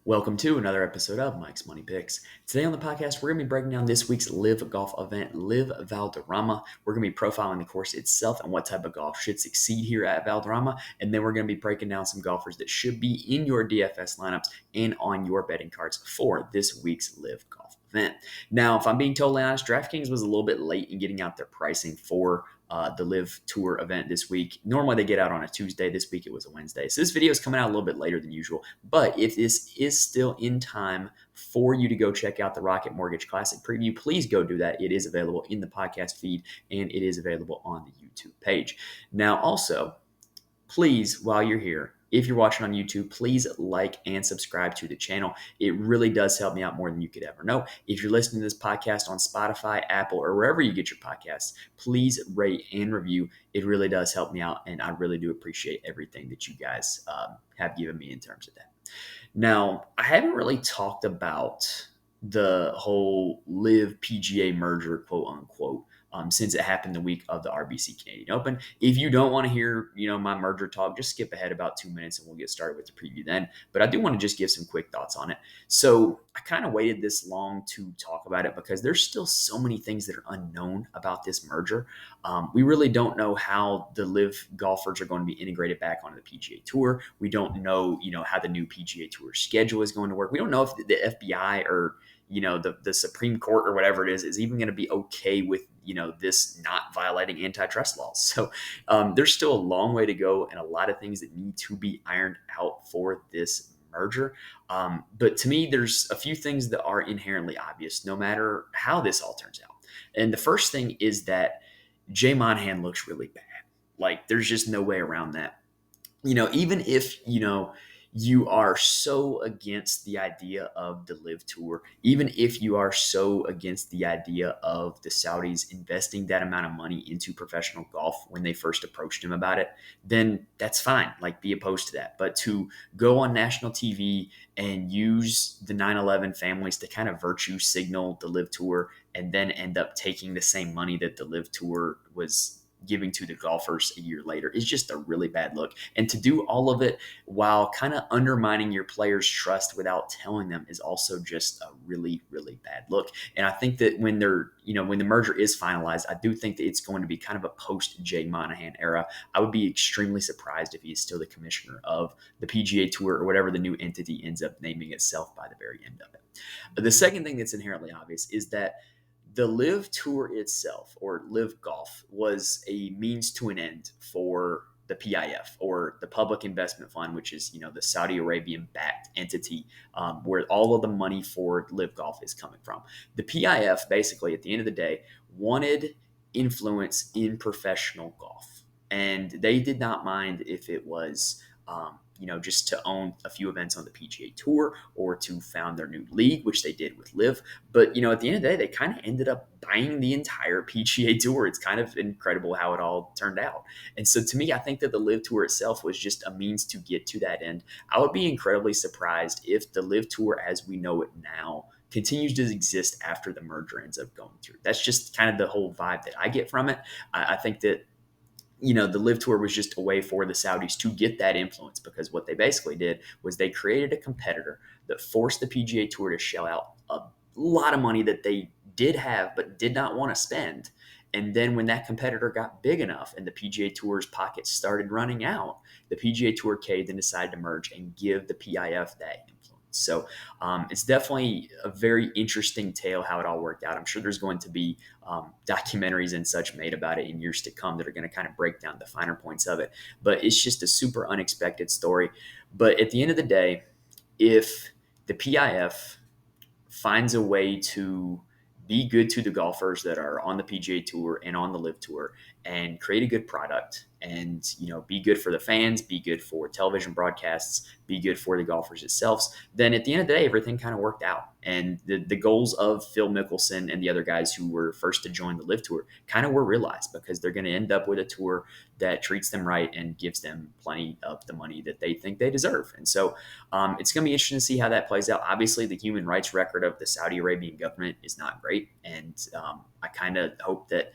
Welcome to another episode of Mike's Money Picks. Today on the podcast, we're going to be breaking down this week's LIV golf event, LIV Valderrama. We're going to be profiling the course itself and what type of golf should succeed here at Valderrama. And then we're going to be breaking down some golfers that should be in your DFS lineups and on your betting cards for this week's LIV golf event. Now, if I'm being totally honest, DraftKings was a little bit late in getting out their pricing for the LIV Tour event this week. Normally they get out on a Tuesday. This week it was a Wednesday. So this video is coming out a little bit later than usual. But if this is still in time for you to go check out the Rocket Mortgage Classic preview, please go do that. It is available in the podcast feed and it is available on the YouTube page. Now, also, please, while you're here, if you're watching on YouTube, please like and subscribe to the channel. It really does help me out more than you could ever know. If you're listening to this podcast on Spotify, Apple, or wherever you get your podcasts, please rate and review. It really does help me out, and I really do appreciate everything that you guys have given me in terms of that. Now, I haven't really talked about the whole LIV PGA merger, quote unquote, since it happened the week of the RBC Canadian Open. If you don't want to hear, my merger talk, just skip ahead about 2 minutes and we'll get started with the preview then. But I do want to just give some quick thoughts on it. So I kind of waited this long to talk about it because there's still so many things that are unknown about this merger. We really don't know how the LIV golfers are going to be integrated back onto the PGA Tour. We don't know, how the new PGA Tour schedule is going to work. We don't know if the FBI or the Supreme Court or whatever it is even going to be okay with, this not violating antitrust laws. So there's still a long way to go and a lot of things that need to be ironed out for this merger. But to me, there's a few things that are inherently obvious, no matter how this all turns out. And the first thing is that Jay Monahan looks really bad. Like, there's just no way around that. Even if, you are so against the idea of the LIV Tour, even if you are so against the idea of the Saudis investing that amount of money into professional golf when they first approached him about it, then that's fine. Like, be opposed to that. But to go on national TV and use the 9/11 families to kind of virtue signal the LIV Tour and then end up taking the same money that the LIV Tour was giving to the golfers a year later is just a really bad look. And to do all of it while kind of undermining your players' trust without telling them is also just a really, really bad look. And I think that when when the merger is finalized, I do think that it's going to be kind of a post Jay Monahan era. I would be extremely surprised if he's still the commissioner of the PGA Tour or whatever the new entity ends up naming itself by the very end of it. But the second thing that's inherently obvious is that the LIV Tour itself, or LIV Golf, was a means to an end for the PIF, or the Public Investment Fund, which is the Saudi Arabian backed entity where all of the money for LIV Golf is coming from. The PIF basically, at the end of the day, wanted influence in professional golf, and they did not mind if it was just to own a few events on the PGA Tour or to found their new league, which they did with LIV. But, at the end of the day, they kind of ended up buying the entire PGA Tour. It's kind of incredible how it all turned out. And so to me, I think that the LIV Tour itself was just a means to get to that end. I would be incredibly surprised if the LIV Tour as we know it now continues to exist after the merger ends up going through. That's just kind of the whole vibe that I get from it. I think that the LIV Tour was just a way for the Saudis to get that influence, because what they basically did was they created a competitor that forced the PGA Tour to shell out a lot of money that they did have but did not want to spend. And then when that competitor got big enough and the PGA Tour's pockets started running out, the PGA Tour caved and decided to merge and give the PIF that influence. So it's definitely a very interesting tale how it all worked out. I'm sure there's going to be documentaries and such made about it in years to come that are going to kind of break down the finer points of it. But it's just a super unexpected story. But at the end of the day, if the PIF finds a way to be good to the golfers that are on the PGA Tour and on the LIV Tour and create a good product and, be good for the fans, be good for television broadcasts, be good for the golfers itself, then at the end of the day, everything kind of worked out. And the goals of Phil Mickelson and the other guys who were first to join the LIV Tour kind of were realized, because they're going to end up with a tour that treats them right and gives them plenty of the money that they think they deserve. And so it's going to be interesting to see how that plays out. Obviously, the human rights record of the Saudi Arabian government is not great. And I kind of hope that,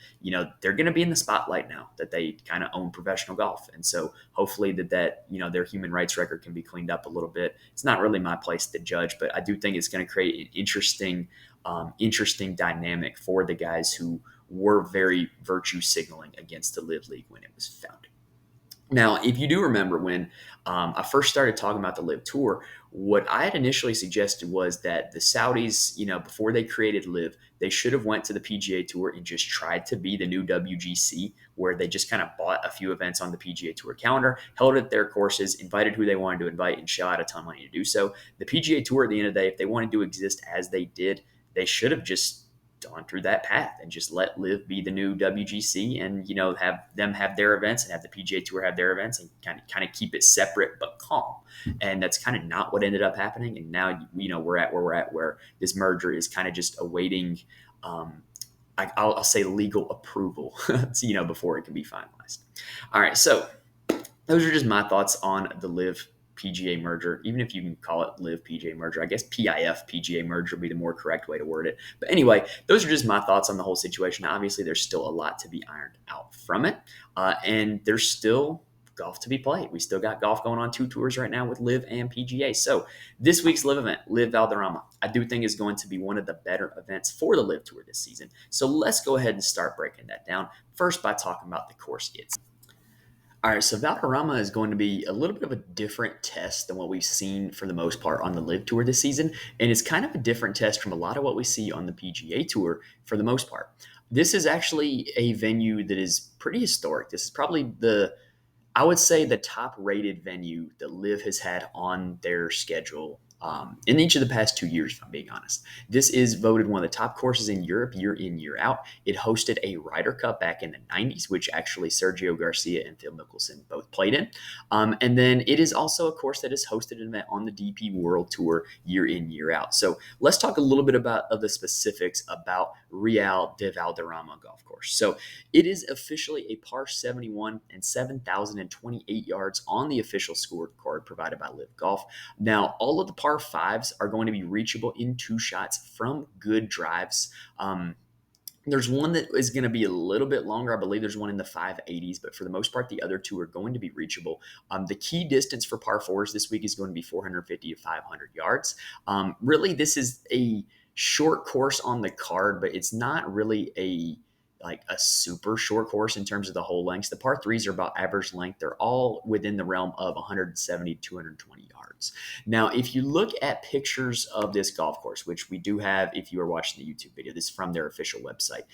they're going to be in the spotlight now that they kind of own professional golf. And so hopefully that their human rights record can be cleaned up a little bit. It's not really my place to judge, but I do think it's going to create an interesting dynamic for the guys who were very virtue signaling against the LIV League when it was founded. Now, if you do remember when I first started talking about the LIV Tour, what I had initially suggested was that the Saudis, before they created LIV, they should have went to the PGA Tour and just tried to be the new WGC, where they just kind of bought a few events on the PGA Tour calendar, held at their courses, invited who they wanted to invite, and shell out a ton of money to do so. The PGA Tour, at the end of the day, if they wanted to exist as they did, they should have just gone through that path and just let LIV be the new WGC, and have them have their events and have the PGA Tour have their events, and kind of keep it separate but calm. And that's kind of not what ended up happening. And now we're at where we're at, where this merger is kind of just awaiting I'll say legal approval before it can be finalized. All right, so those are just my thoughts on the LIV PGA merger, even if you can call it LIV PGA merger. I guess PIF PGA merger would be the more correct way to word it. But anyway, those are just my thoughts on the whole situation. Obviously, there's still a lot to be ironed out from it, and there's still golf to be played. We still got golf going on 2 tours right now with LIV and PGA. So this week's LIV event, LIV Valderrama, I do think is going to be one of the better events for the LIV Tour this season. So let's go ahead and start breaking that down. First, by talking about the course itself. All right, so Valderrama is going to be a little bit of a different test than what we've seen for the most part on the LIV Tour this season, and it's kind of a different test from a lot of what we see on the PGA Tour for the most part. This is actually a venue that is pretty historic. This is probably I would say, the top-rated venue that LIV has had on their schedule in each of the past 2 years, if I'm being honest. This is voted one of the top courses in Europe year in, year out. It hosted a Ryder Cup back in the 90s, which actually Sergio Garcia and Phil Mickelson both played in. And then it is also a course that has hosted an event on the DP World Tour year in, year out. So let's talk a little bit about the specifics about Real de Valderrama Golf Course. So it is officially a par 71 and 7,028 yards on the official scorecard provided by LIV Golf. Now, all of the par 5s are going to be reachable in 2 shots from good drives. There's one that is going to be a little bit longer. I believe there's one in the 580s, but for the most part, the other 2 are going to be reachable. The key distance for par 4s this week is going to be 450 to 500 yards. Really, this is a short course on the card, but it's not really a super short course in terms of the whole lengths. The par 3s are about average length. They're all within the realm of 170 to 220 yards. Now, if you look at pictures of this golf course, which we do have if you are watching the YouTube video, this is from their official website.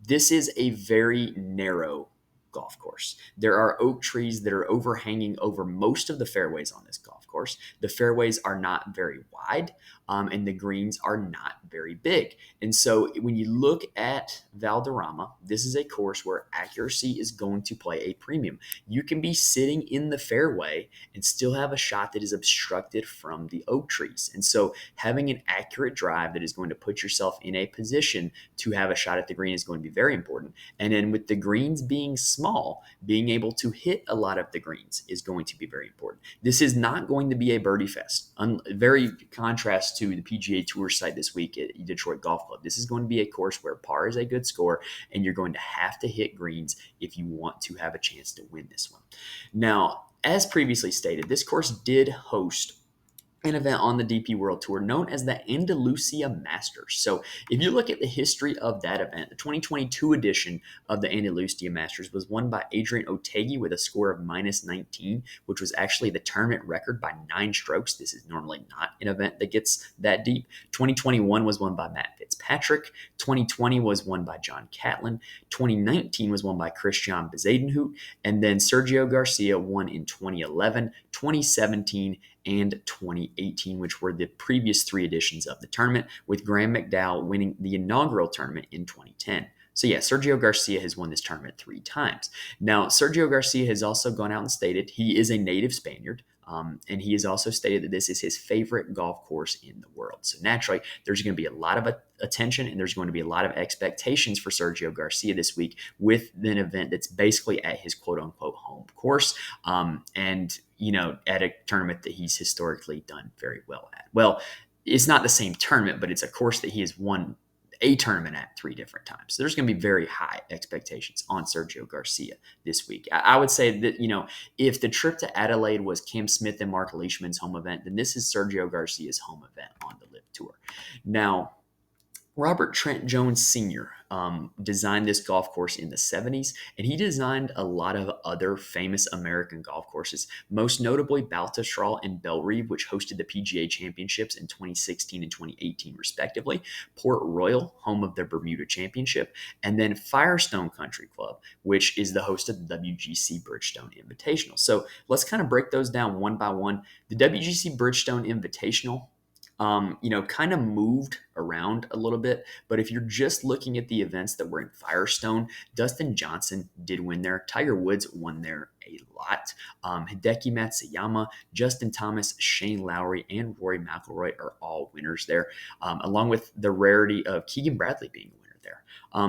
This is a very narrow golf course. There are oak trees that are overhanging over most of the fairways on this golf course. The fairways are not very wide, and the greens are not very big. And so when you look at Valderrama, this is a course where accuracy is going to play a premium. You can be sitting in the fairway and still have a shot that is obstructed from the oak trees. And so having an accurate drive that is going to put yourself in a position to have a shot at the green is going to be very important. And then with the greens being small, being able to hit a lot of the greens is going to be very important. This is not going to be a birdie fest. Very contrast to the PGA Tour site this week at Detroit Golf Club. This is going to be a course where par is a good score, and you're going to have to hit greens if you want to have a chance to win this one. Now, as previously stated, this course did host an event on the DP World Tour known as the Andalusia Masters. So if you look at the history of that event, the 2022 edition of the Andalusia Masters was won by Adrian Otaegui with a score of -19, which was actually the tournament record by 9 strokes. This is normally not an event that gets that deep. 2021 was won by Matt Fitzpatrick. 2020 was won by John Catlin. 2019 was won by Christian Bezadenhout. And then Sergio Garcia won in 2011, 2017, and 2018, which were the previous 3 editions of the tournament, with Graham McDowell winning the inaugural tournament in 2010. So yeah, Sergio Garcia has won this tournament 3 times. Now, Sergio Garcia has also gone out and stated he is a native Spaniard. And he has also stated that this is his favorite golf course in the world. So naturally, there's going to be a lot of attention and there's going to be a lot of expectations for Sergio Garcia this week with an event that's basically at his quote unquote home course. And, at a tournament that he's historically done very well at. Well, it's not the same tournament, but it's a course that he has won a tournament at 3 different times. So there's going to be very high expectations on Sergio Garcia this week. I would say that, if the trip to Adelaide was Cam Smith and Mark Leishman's home event, then this is Sergio Garcia's home event on the LIV Tour. Now, Robert Trent Jones Sr. Designed this golf course in the 70s, and he designed a lot of other famous American golf courses, most notably Baltusrol and Bellerive, which hosted the PGA Championships in 2016 and 2018, respectively, Port Royal, home of the Bermuda Championship, and then Firestone Country Club, which is the host of the WGC Bridgestone Invitational. So let's kind of break those down one by one. The WGC Bridgestone Invitational, kind of moved around a little bit. But if you're just looking at the events that were in Firestone, Dustin Johnson did win there. Tiger Woods won there a lot. Hideki Matsuyama, Justin Thomas, Shane Lowry, and Rory McIlroy are all winners there, along with the rarity of Keegan Bradley being a winner there.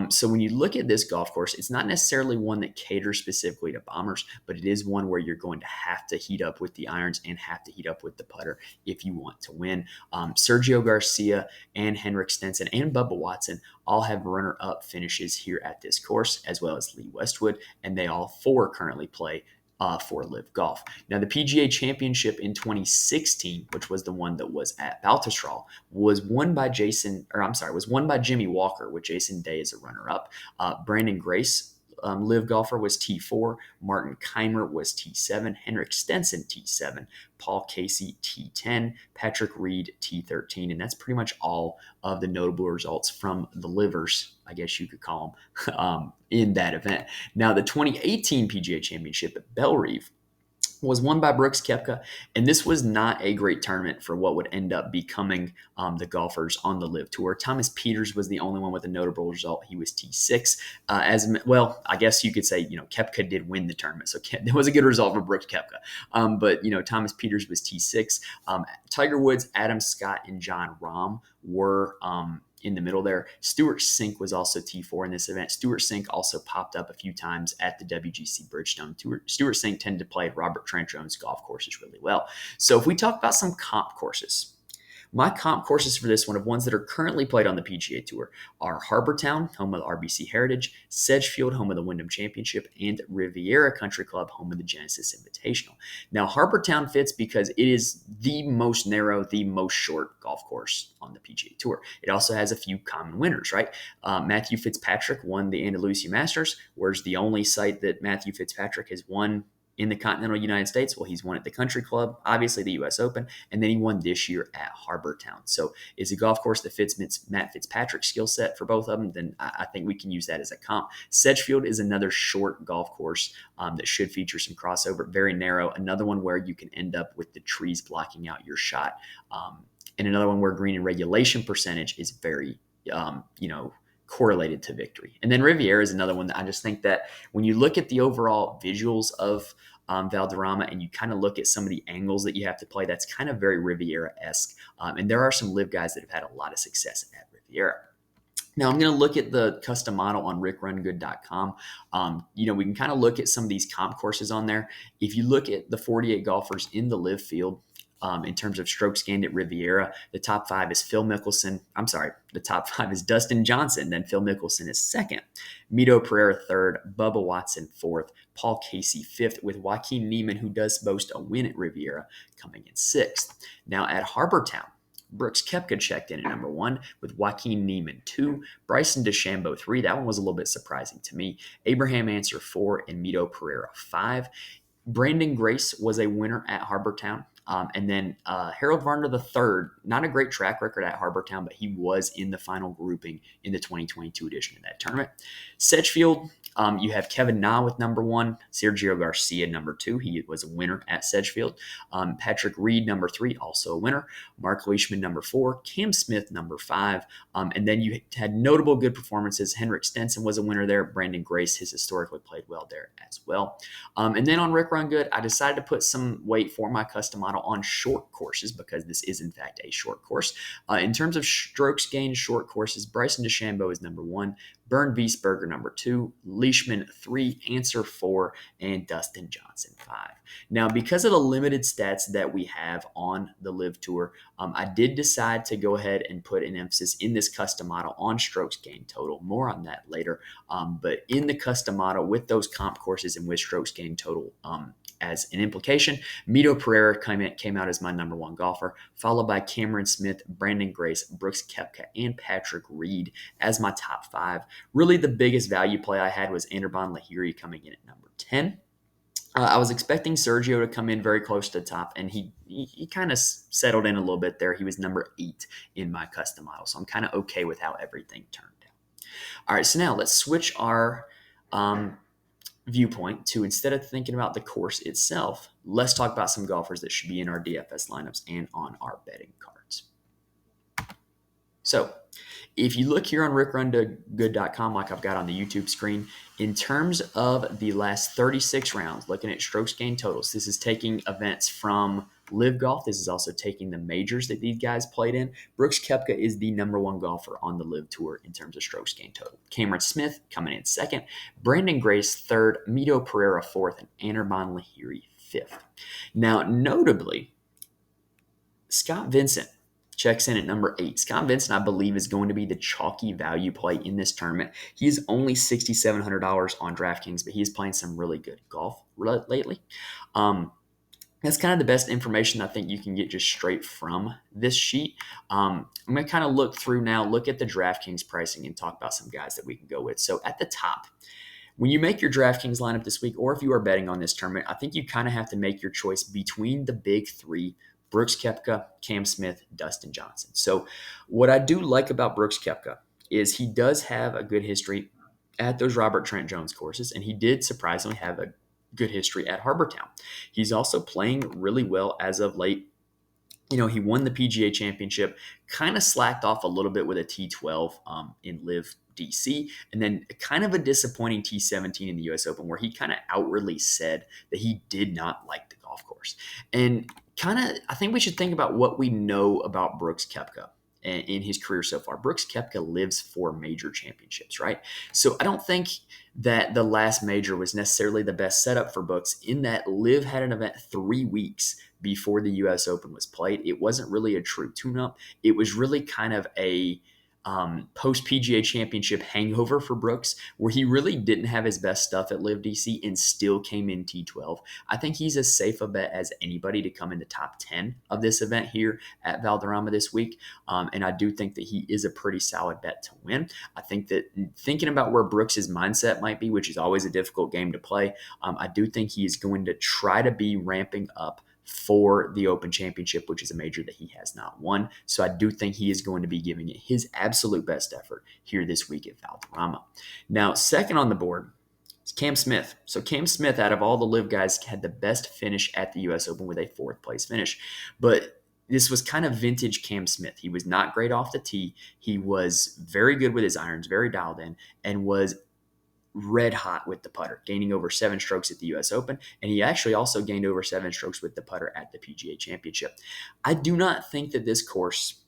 So when you look at this golf course, it's not necessarily one that caters specifically to bombers, but it is one where you're going to have to heat up with the irons and have to heat up with the putter if you want to win. Sergio Garcia and Henrik Stenson and Bubba Watson all have runner-up finishes here at this course, as well as Lee Westwood, and they all 4 currently play for LIV Golf. Now, the PGA Championship in 2016, which was the one that was at Baltusrol, was won by Jimmy Walker with Jason Day as a runner-up. Brandon Grace, LIV golfer, was T4. Martin Keimer was T7. Henrik Stenson, T7. Paul Casey, T10. Patrick Reed, T13. And that's pretty much all of the notable results from the livers, I guess you could call them, in that event. Now, the 2018 PGA Championship at Bellerive was won by Brooks Koepka, and this was not a great tournament for what would end up becoming the golfers on the LIV Tour. Thomas Pieters was the only one with a notable result. He was T6. I guess you could say, Koepka did win the tournament, so it was a good result for Brooks Koepka. But Thomas Pieters was T6. Tiger Woods, Adam Scott, and John Rahm were in the middle there. Stuart Sink was also T4 in this event. Stuart Sink also popped up a few times at the WGC Bridgestone Tour. Stuart Sink tended to play Robert Trent Jones golf courses really well. So if we talk about some comp courses, my comp courses for this one of ones that are currently played on the PGA Tour are Harbour Town, home of the RBC Heritage, Sedgefield, home of the Wyndham Championship, and Riviera Country Club, home of the Genesis Invitational. Now, Harbour Town fits because it is the most narrow, the most short golf course on the PGA Tour. It also has a few common winners, right? Matthew Fitzpatrick won the Andalusia Masters, whereas the only site that Matthew Fitzpatrick has won in the continental United States, well, he's won at the Country Club, obviously the U.S. Open, and then he won this year at Harbour Town. So it's a golf course that fits Matt Fitzpatrick's skill set for both of them, then I think we can use that as a comp. Sedgefield is another short golf course that should feature some crossover, very narrow, another one where you can end up with the trees blocking out your shot, and another one where green and regulation percentage is very, correlated to victory. And then Riviera is another one that I just think that when you look at the overall visuals of Valderrama and you kind of look at some of the angles that you have to play, that's kind of very Riviera-esque. And there are some LIV guys that have had a lot of success at Riviera. Now, I'm going to look at the custom model on rickrungood.com. We can kind of look at some of these comp courses on there. If you look at the 48 golfers in the LIV field, in terms of strokes gained at Riviera, the top 5 is the top 5 is Dustin Johnson, then Phil Mickelson is second, Mito Pereira third, Bubba Watson fourth, Paul Casey fifth, with Joaquin Niemann, who does boast a win at Riviera, coming in sixth. Now at Harbour Town, Brooks Koepka checked in at number 1 with Joaquin Niemann 2, Bryson DeChambeau 3. That one was a little bit surprising to me. Abraham Answer 4 and Mito Pereira 5. Brandon Grace was a winner at Harbour Town. And then Harold Varner III, not a great track record at Harbour Town, but he was in the final grouping in the 2022 edition of that tournament. Sedgefield, you have Kevin Na with number 1, Sergio Garcia number 2. He was a winner at Sedgefield. Patrick Reed number 3, also a winner. Mark Leishman number 4, Cam Smith number 5. And then you had notable good performances. Henrik Stenson was a winner there. Brandon Grace has historically played well there as well. And then on Rick Run Good, I decided to put some weight for my custom model on short courses because this is, in fact, a short course. In terms of strokes gained short courses, Bryson DeChambeau is number 1, Bernd Wiesberger number 2, Leishman 3, Answer 4, and Dustin Johnson 5. Now, because of the limited stats that we have on the LIV Tour, I did decide to go ahead and put an emphasis in this custom model on strokes gained total. More on that later. But in the custom model with those comp courses and with strokes gained total as an implication, Mito Pereira came out as my number 1 golfer, followed by Cameron Smith, Brandon Grace, Brooks Koepka, and Patrick Reed as my top 5. Really, the biggest value play I had was Anirban Lahiri coming in at number 10. I was expecting Sergio to come in very close to the top, and he kind of settled in a little bit there. He was number 8 in my custom model, so I'm kind of okay with how everything turned out. All right, so now let's switch our viewpoint to, instead of thinking about the course itself, let's talk about some golfers that should be in our DFS lineups and on our betting cards. So if you look here on rickrungood.com, like I've got on the YouTube screen, in terms of the last 36 rounds, looking at strokes gained totals, this is taking events from LIV Golf. This is also taking the majors that these guys played in. Brooks Koepka is the number 1 golfer on the LIV Tour in terms of strokes gained total. Cameron Smith coming in 2nd, Brandon Grace 3rd, Mito Pereira 4th, and Anirban Lahiri 5th. Now, notably, Scott Vincent checks in at number 8. Scott Vincent, I believe, is going to be the chalky value play in this tournament. He is only $6,700 on DraftKings, but he is playing some really good golf lately. That's kind of the best information I think you can get just straight from this sheet. I'm going to kind of look through now, look at the DraftKings pricing, and talk about some guys that we can go with. So at the top, when you make your DraftKings lineup this week, or if you are betting on this tournament, I think you kind of have to make your choice between the big 3, Brooks Koepka, Cam Smith, Dustin Johnson. So what I do like about Brooks Koepka is he does have a good history at those Robert Trent Jones courses, and he did surprisingly have a good history at Harbour Town. He's also playing really well as of late. You know, he won the PGA Championship, kind of slacked off a little bit with a T12 in LIV DC, and then kind of a disappointing T17 in the U.S. Open, where he kind of outwardly said that he did not like the golf course. And I think we should think about what we know about Brooks Koepka in his career so far. Brooks Koepka lives for major championships, right? So I don't think that the last major was necessarily the best setup for Brooks, in that LIV had an event 3 weeks before the U.S. Open was played. It wasn't really a true tune-up. It was really kind of a post-PGA Championship hangover for Brooks, where he really didn't have his best stuff at LIV DC and still came in T12. I think he's as safe a bet as anybody to come in the top 10 of this event here at Valderrama this week. And I do think that he is a pretty solid bet to win. I think that, thinking about where Brooks's mindset might be, which is always a difficult game to play, I do think he is going to try to be ramping up for the Open Championship, which is a major that he has not won. So I do think he is going to be giving it his absolute best effort here this week at Valderrama. Now, second on the board is Cam Smith. So Cam Smith, out of all the LIV guys, had the best finish at the U.S. Open with a 4th place finish. But this was kind of vintage Cam Smith. He was not great off the tee. He was very good with his irons, very dialed in, and was red hot with the putter, gaining over 7 strokes at the U.S. Open, and he actually also gained over 7 strokes with the putter at the PGA Championship. I do not think that this course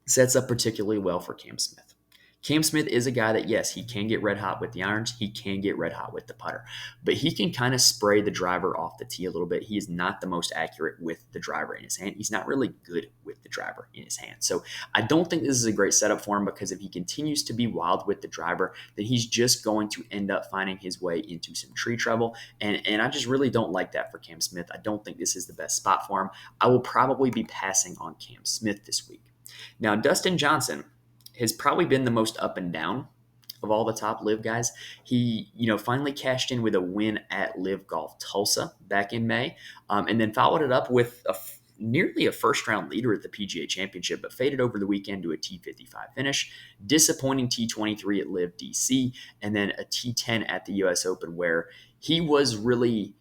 sets up particularly well for Cam Smith. Cam Smith is a guy that, yes, he can get red hot with the irons. He can get red hot with the putter. But he can kind of spray the driver off the tee a little bit. He is not the most accurate with the driver in his hand. He's not really good with the driver in his hand. So I don't think this is a great setup for him, because if he continues to be wild with the driver, then he's just going to end up finding his way into some tree trouble. And I just really don't like that for Cam Smith. I don't think this is the best spot for him. I will probably be passing on Cam Smith this week. Now, Dustin Johnson has probably been the most up and down of all the top LIV guys. He, finally cashed in with a win at LIV Golf Tulsa back in May, and then followed it up with nearly a first-round leader at the PGA Championship, but faded over the weekend to a T55 finish. Disappointing T23 at LIV DC, and then a T10 at the U.S. Open, where he was really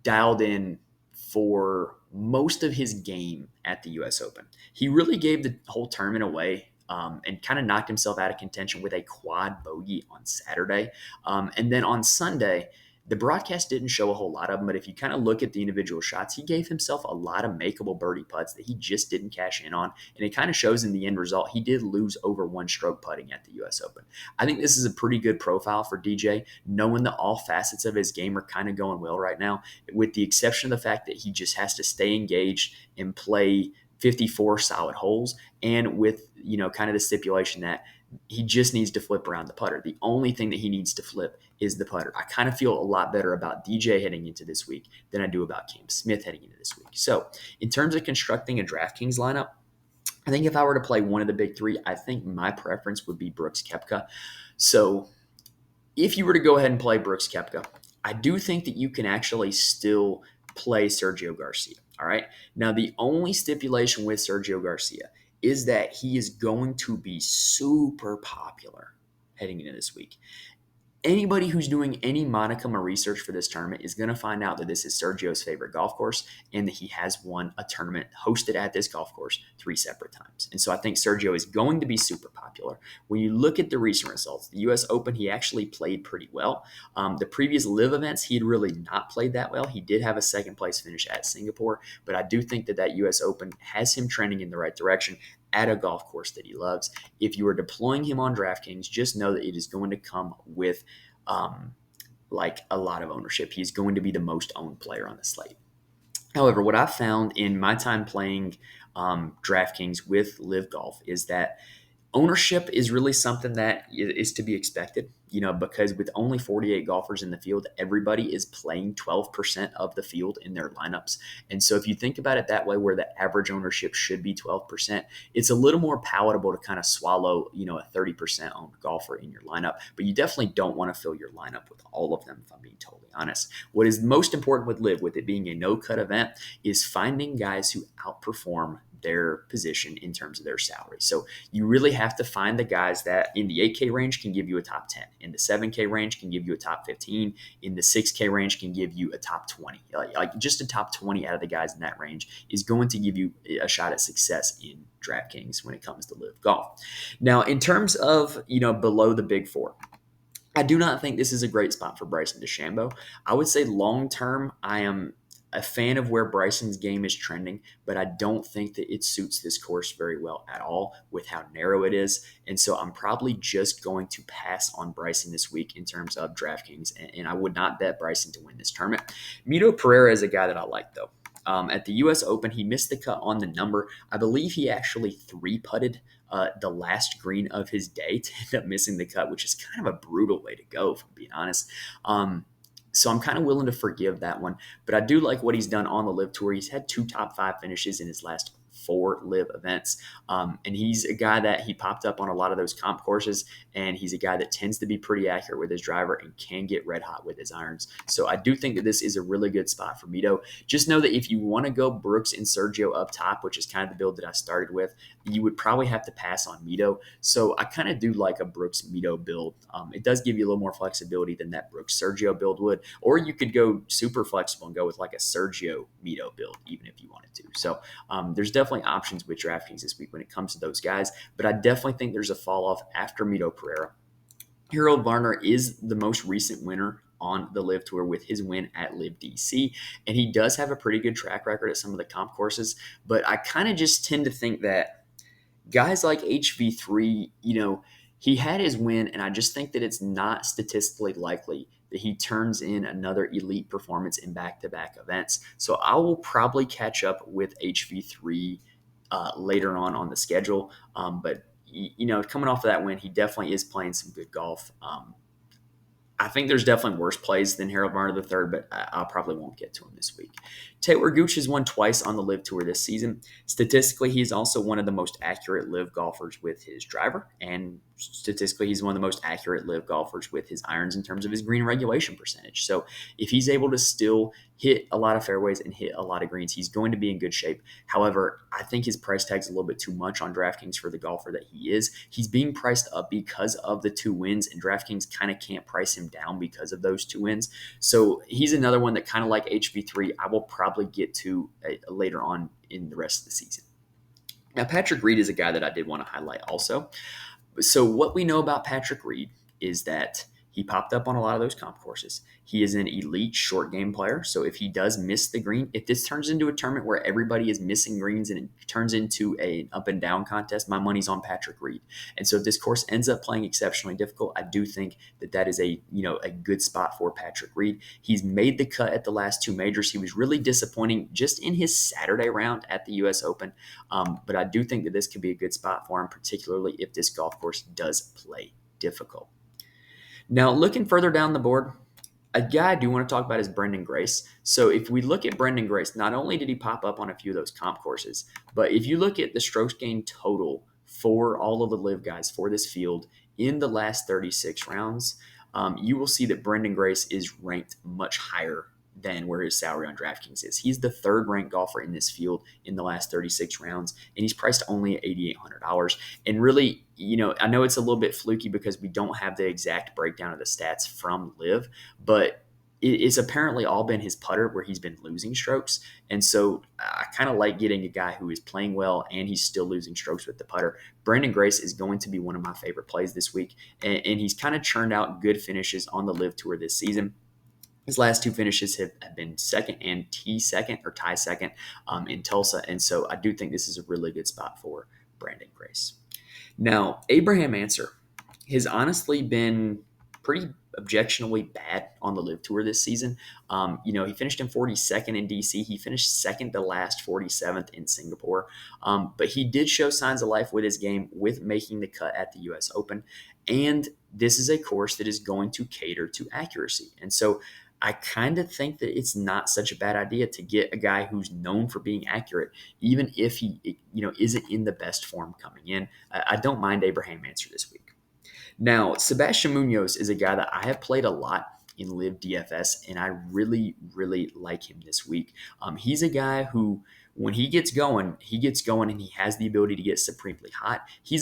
dialed in for most of his game at the U.S. Open. He really gave the whole tournament away, and kind of knocked himself out of contention with a quad bogey on Saturday. And then on Sunday, the broadcast didn't show a whole lot of them, but if you kind of look at the individual shots, he gave himself a lot of makeable birdie putts that he just didn't cash in on. And it kind of shows in the end result. He did lose over one stroke putting at the U.S. Open. I think this is a pretty good profile for DJ, knowing that all facets of his game are kind of going well right now, with the exception of the fact that he just has to stay engaged and play 54 solid holes, and with, kind of the stipulation that he just needs to flip around the putter. The only thing that he needs to flip is the putter. I kind of feel a lot better about DJ heading into this week than I do about Cam Smith heading into this week. So in terms of constructing a DraftKings lineup, I think if I were to play one of the big three, I think my preference would be Brooks Koepka. So if you were to go ahead and play Brooks Koepka, I do think that you can actually still play Sergio Garcia. All right. Now, the only stipulation with Sergio Garcia is that he is going to be super popular heading into this week. Anybody who's doing any modicum of research for this tournament is going to find out that this is Sergio's favorite golf course, and that he has won a tournament hosted at this golf course 3 separate times. And so I think Sergio is going to be super popular. When you look at the recent results, the U.S. Open, he actually played pretty well. The previous LIV events, he had really not played that well. He did have a second place finish at Singapore, but I do think that U.S. Open has him trending in the right direction at a golf course that he loves. If you are deploying him on DraftKings, just know that it is going to come with like a lot of ownership. He's going to be the most owned player on the slate. However, what I've found in my time playing DraftKings with LIV Golf is that ownership is really something that is to be expected, because with only 48 golfers in the field, everybody is playing 12% of the field in their lineups. And so if you think about it that way, where the average ownership should be 12%, it's a little more palatable to kind of swallow, a 30% owned golfer in your lineup. But you definitely don't want to fill your lineup with all of them, if I'm being totally honest. What is most important with LIV, with it being a no-cut event, is finding guys who outperform their position in terms of their salary. So you really have to find the guys that in the 8K range can give you a top 10, in the 7K range can give you a top 15, in the 6K range can give you a top 20. Like just a top 20 out of the guys in that range is going to give you a shot at success in DraftKings when it comes to LIV Golf. Now, in terms of, below the big four, I do not think this is a great spot for Bryson DeChambeau. I would say long-term, I am a fan of where Bryson's game is trending, but I don't think that it suits this course very well at all with how narrow it is. And so I'm probably just going to pass on Bryson this week in terms of DraftKings, and I would not bet Bryson to win this tournament. Mito Pereira is a guy that I like, though. At the U.S. Open, he missed the cut on the number. I believe he actually 3-putted the last green of his day to end up missing the cut, which is kind of a brutal way to go, if I'm being honest. So I'm kind of willing to forgive that one. But I do like what he's done on the LIV Tour. He's had 2 top 5 finishes in his last 4 LIV events. And he's a guy that he popped up on a lot of those comp courses, and he's a guy that tends to be pretty accurate with his driver and can get red hot with his irons. So I do think that this is a really good spot for Mito. Just know that if you want to go Brooks and Sergio up top, which is kind of the build that I started with, you would probably have to pass on Mito. So I kind of do like a Brooks Mito build. It does give you a little more flexibility than that Brooks Sergio build would, or you could go super flexible and go with like a Sergio Mito build, even if you wanted to. So there's definitely options with DraftKings this week when it comes to those guys, but I definitely think there's a fall off after Mito Pereira. Harold Varner is the most recent winner on the LIV Tour with his win at LIV DC, and he does have a pretty good track record at some of the comp courses, but I kind of just tend to think that guys like HV3, he had his win, and I just think that it's not statistically likely that he turns in another elite performance in back-to-back events. So I will probably catch up with HV3 later on the schedule. But coming off of that win, he definitely is playing some good golf. I think there's definitely worse plays than Harold Varner III, but I probably won't get to him this week. Taylor Gooch has won twice on the LIV Tour this season. Statistically, he's also one of the most accurate LIV golfers with his driver, and statistically, he's one of the most accurate LIV golfers with his irons in terms of his green regulation percentage. So if he's able to still hit a lot of fairways and hit a lot of greens. He's going to be in good shape. However, I think his price tag's a little bit too much on DraftKings for the golfer that he is. He's being priced up because of the 2 wins, and DraftKings kind of can't price him down because of those 2 wins. So he's another one that kind of like HV3, I will probably get to later on in the rest of the season. Now, Patrick Reed is a guy that I did want to highlight also. So what we know about Patrick Reed is that he popped up on a lot of those comp courses. He is an elite short game player. So if he does miss the green, if this turns into a tournament where everybody is missing greens and it turns into an up and down contest, my money's on Patrick Reed. And so if this course ends up playing exceptionally difficult, I do think that is a good spot for Patrick Reed. He's made the cut at the last 2 majors. He was really disappointing just in his Saturday round at the U.S. Open. But I do think that this could be a good spot for him, particularly if this golf course does play difficult. Now, looking further down the board, a guy I do want to talk about is Brendan Grace. So if we look at Brendan Grace, not only did he pop up on a few of those comp courses, but if you look at the strokes gained total for all of the LIV guys for this field in the last 36 rounds, you will see that Brendan Grace is ranked much higher than where his salary on DraftKings is. He's the 3rd ranked golfer in this field in the last 36 rounds, and he's priced only at $8,800. And really, I know it's a little bit fluky because we don't have the exact breakdown of the stats from LIV, but it's apparently all been his putter where he's been losing strokes. And so I kind of like getting a guy who is playing well and he's still losing strokes with the putter. Brendan Grace is going to be one of my favorite plays this week, and he's kind of churned out good finishes on the LIV Tour this season. His last 2 finishes have been second and tie second in Tulsa. And so I do think this is a really good spot for Brandon Grace. Now, Abraham Answer has honestly been pretty objectionably bad on the LIV Tour this season. He finished in 42nd in DC. He finished second to last, 47th in Singapore. But he did show signs of life with his game with making the cut at the U.S. Open. And this is a course that is going to cater to accuracy. And so I kind of think that it's not such a bad idea to get a guy who's known for being accurate, even if he, isn't in the best form coming in. I don't mind Abraham Answer this week. Now, Sebastian Munoz is a guy that I have played a lot in LIV DFS, and I really, really like him this week. He's a guy who, when he gets going, and he has the ability to get supremely hot. He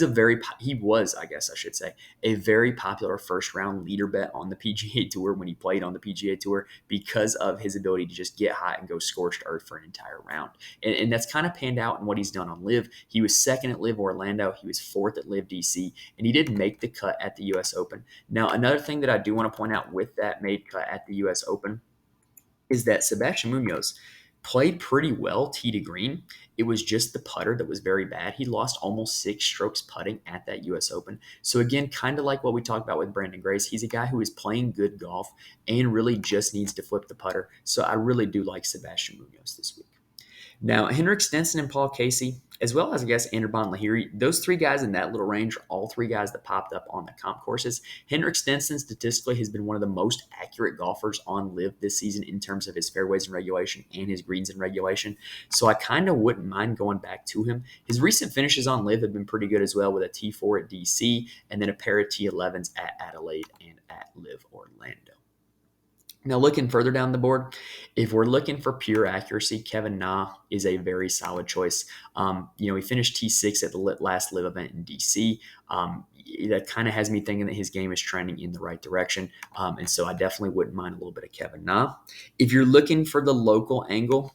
was, I guess I should say, a very popular first round leader bet on the PGA Tour when he played on the PGA Tour because of his ability to just get hot and go scorched earth for an entire round. And that's kind of panned out in what he's done on LIV. He was 2nd at LIV Orlando. He was 4th at LIV DC, and he did make the cut at the U.S. Open. Now, another thing that I do want to point out with that made cut at the U.S. Open is that Sebastian Munoz played pretty well tee to green. It was just the putter that was very bad. He lost almost 6 strokes putting at that U.S. Open. So again, kind of like what we talked about with Brandon Grace, he's a guy who is playing good golf and really just needs to flip the putter. So I really do like Sebastian Munoz this week. Now, Henrik Stenson and Paul Casey, as well as, I guess, Anirban Lahiri, those 3 guys in that little range are all 3 guys that popped up on the comp courses. Henrik Stenson statistically has been one of the most accurate golfers on LIV this season in terms of his fairways in regulation and his greens in regulation. So I kind of wouldn't mind going back to him. His recent finishes on LIV have been pretty good as well, with a T4 at DC and then a pair of T11s at Adelaide and at LIV Orlando. Now, looking further down the board, if we're looking for pure accuracy, Kevin Na is a very solid choice. He finished T6 at the last LIV event in DC. That kind of has me thinking that his game is trending in the right direction. And so I definitely wouldn't mind a little bit of Kevin Na. If you're looking for the local angle,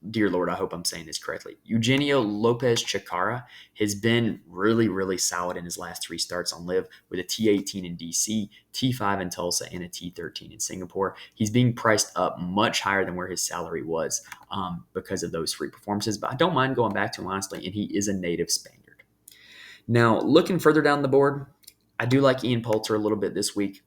dear Lord, I hope I'm saying this correctly, Eugenio Lopez Chacara has been really, really solid in his last 3 starts on LIV, with a T18 in DC, T5 in Tulsa, and a T13 in Singapore. He's being priced up much higher than where his salary was because of those 3 performances, but I don't mind going back to him, honestly, and he is a native Spaniard. Now, looking further down the board, I do like Ian Poulter a little bit this week.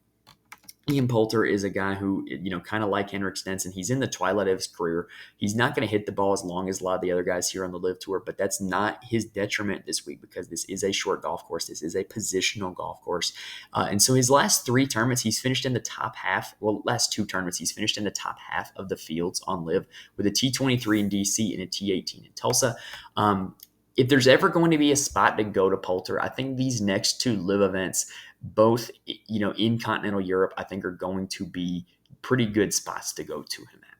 Ian Poulter is a guy who, kind of like Henrik Stenson, he's in the twilight of his career. He's not going to hit the ball as long as a lot of the other guys here on the LIV Tour, but that's not his detriment this week because this is a short golf course. This is a positional golf course. And so his last 3 tournaments, he's finished in the top half. Well, last 2 tournaments, he's finished in the top half of the fields on LIV, with a T23 in DC and a T18 in Tulsa. If there's ever going to be a spot to go to Poulter, I think these next 2 LIV events, both in continental Europe, I think are going to be pretty good spots to go to him at.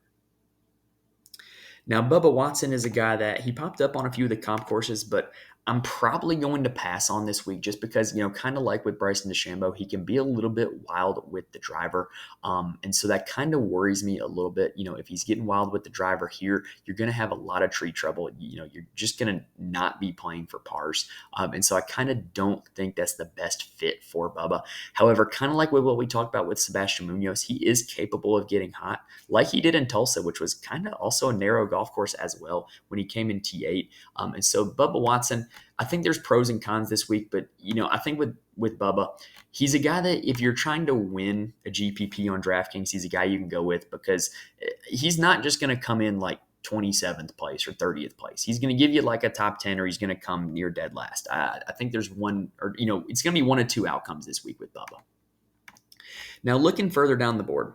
Now, Bubba Watson is a guy that he popped up on a few of the comp courses, but I'm probably going to pass on this week just because, kind of like with Bryson DeChambeau, he can be a little bit wild with the driver. And so that kind of worries me a little bit. If he's getting wild with the driver here, you're going to have a lot of tree trouble. You're just going to not be playing for pars. And so I kind of don't think that's the best fit for Bubba. However, kind of like with what we talked about with Sebastian Munoz, he is capable of getting hot like he did in Tulsa, which was kind of also a narrow golf course as well when he came in T8. And so Bubba Watson, I think there's pros and cons this week, but I think with Bubba, he's a guy that if you're trying to win a GPP on DraftKings, he's a guy you can go with because he's not just going to come in like 27th place or 30th place. He's going to give you like a top 10 or he's going to come near dead last. I think there's one or, it's going to be one of two outcomes this week with Bubba. Now, looking further down the board,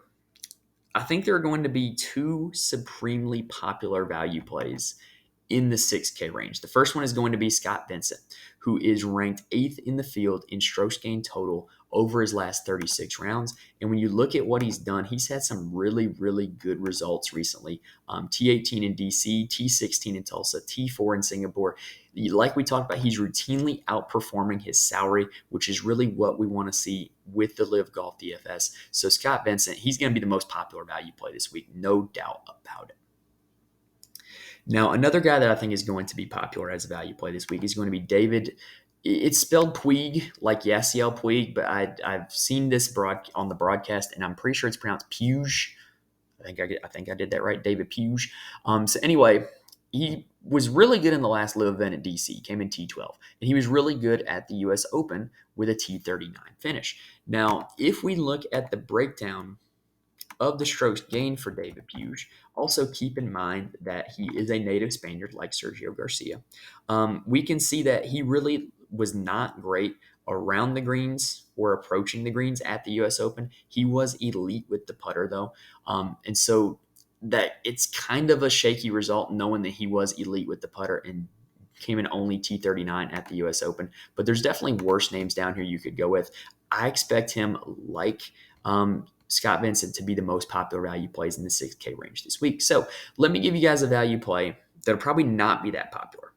I think there are going to be two supremely popular value plays in the 6K range. The first one is going to be Scott Vincent, who is ranked 8th in the field in strokes gained total over his last 36 rounds. And when you look at what he's done, he's had some really, really good results recently. T18 in DC, T16 in Tulsa, T4 in Singapore. Like we talked about, he's routinely outperforming his salary, which is really what we want to see with the LIV Golf DFS. So Scott Vincent, he's going to be the most popular value play this week, no doubt about it. Now, another guy that I think is going to be popular as a value play this week is going to be David. It's spelled Puig, like Yasiel Puig, but I've seen this on the broadcast, and I'm pretty sure it's pronounced Puig. I think I did that right, David Puig. So anyway, he was really good in the last LIV event at DC. He came in T12, and he was really good at the U.S. Open with a T39 finish. Now, if we look at the breakdown of the strokes gained for David Puig, also keep in mind that he is a native Spaniard like Sergio Garcia. We can see that he really was not great around the greens or approaching the greens at the U.S. Open. He was elite with the putter, though. And so that it's kind of a shaky result knowing that he was elite with the putter and came in only T39 at the U.S. Open. But there's definitely worse names down here you could go with. I expect him like Scott Vincent to be the most popular value plays in the 6K range this week. So let me give you guys a value play that'll probably not be that popular.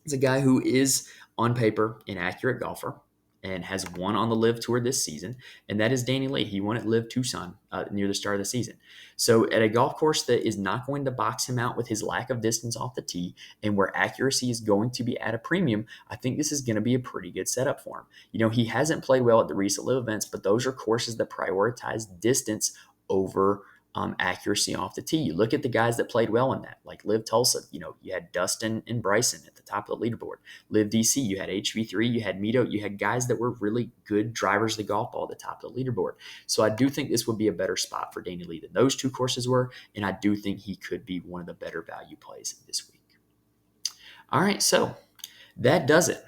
It's a guy who is on paper an accurate golfer and has won on the LIV Tour this season, and that is Danny Lee. He won at LIV Tucson near the start of the season. So at a golf course that is not going to box him out with his lack of distance off the tee and where accuracy is going to be at a premium, I think this is going to be a pretty good setup for him. He hasn't played well at the recent LIV events, but those are courses that prioritize distance over accuracy off the tee. You look at the guys that played well in that, like LIV Tulsa. You had Dustin and Bryson at the top of the leaderboard. LIV DC, you had HV3, you had Mito, you had guys that were really good drivers of the golf ball at the top of the leaderboard. So I do think this would be a better spot for Danny Lee than those two courses were, and I do think he could be one of the better value plays this week. All right, so that does it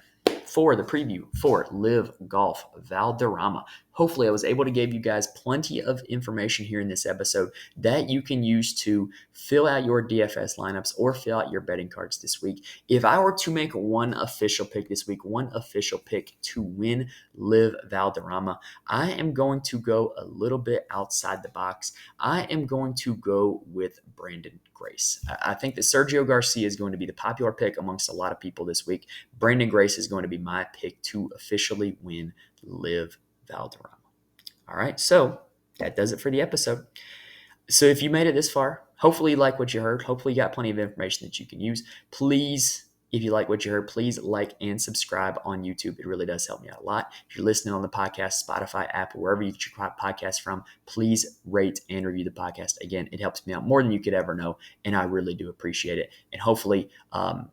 for the preview for LIV Golf Valderrama. Hopefully I was able to give you guys plenty of information here in this episode that you can use to fill out your DFS lineups or fill out your betting cards this week. If I were to make one official pick this week, one official pick to win LIV Valderrama, I am going to go a little bit outside the box. I am going to go with Brandon Grace. I think that Sergio Garcia is going to be the popular pick amongst a lot of people this week. Brandon Grace is going to be my pick to officially win LIV Valderrama. All right, so that does it for the episode. So if you made it this far, hopefully you like what you heard. Hopefully you got plenty of information that you can use. Please, if you like what you heard, please like and subscribe on YouTube. It really does help me out a lot. If you're listening on the podcast, Spotify, Apple, wherever you get your podcast from, please rate and review the podcast. Again, it helps me out more than you could ever know, and I really do appreciate it. And hopefully, I'm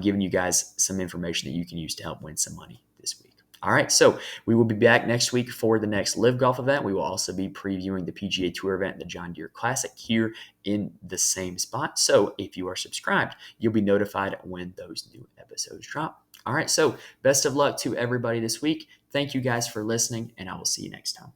giving you guys some information that you can use to help win some money this week. All right, so we will be back next week for the next LIV Golf event. We will also be previewing the PGA Tour event, the John Deere Classic, here in the same spot. So if you are subscribed, you'll be notified when those new episodes drop. All right, so best of luck to everybody this week. Thank you guys for listening, and I will see you next time.